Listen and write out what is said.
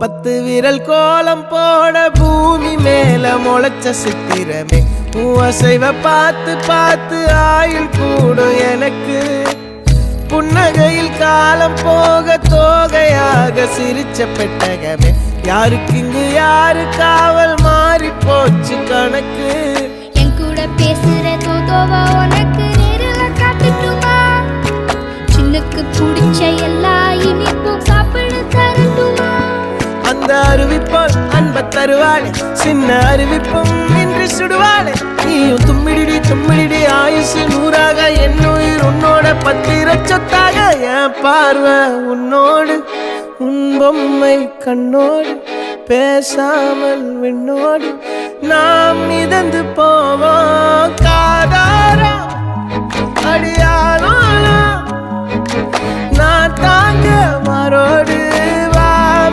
10 விரல் கோலம் போட பூமி மேல முளைச்ச சித்திரமே அசைவ பார்த்து பார்த்து ஆயுள் கூடும் எனக்கு புன்னகையில் காலம் போக தோகையாக சிரிச்ச பெட்டகமே யாருக்கு இங்கு யாரு காவல் மாறி போச்சு கணக்கு என் கூட பேசுற தோதோவா உனக்கு நேரில் காட்டுட்டுமா சின்னுக்கு பிடிச்ச எல்லா இனிப்பும் சாப்பிட தரட்டுமா அந்த அறிவிப்பால் அன்ப தருவாளே சின்ன அறிவிப்பும் இன்று சுடுவாளே நீயும் தும்மிடி தும்மிடி ஆயுசு 100ஆக என் உயிர் உன்னோட 10 லட்சத்தாக என் பார்வை உன்னோடு உன் பொம்மை கண்ணோடு பேசாமல் விண்ணோடு நாம் மிதந்து போவோம் காதாரா அடியா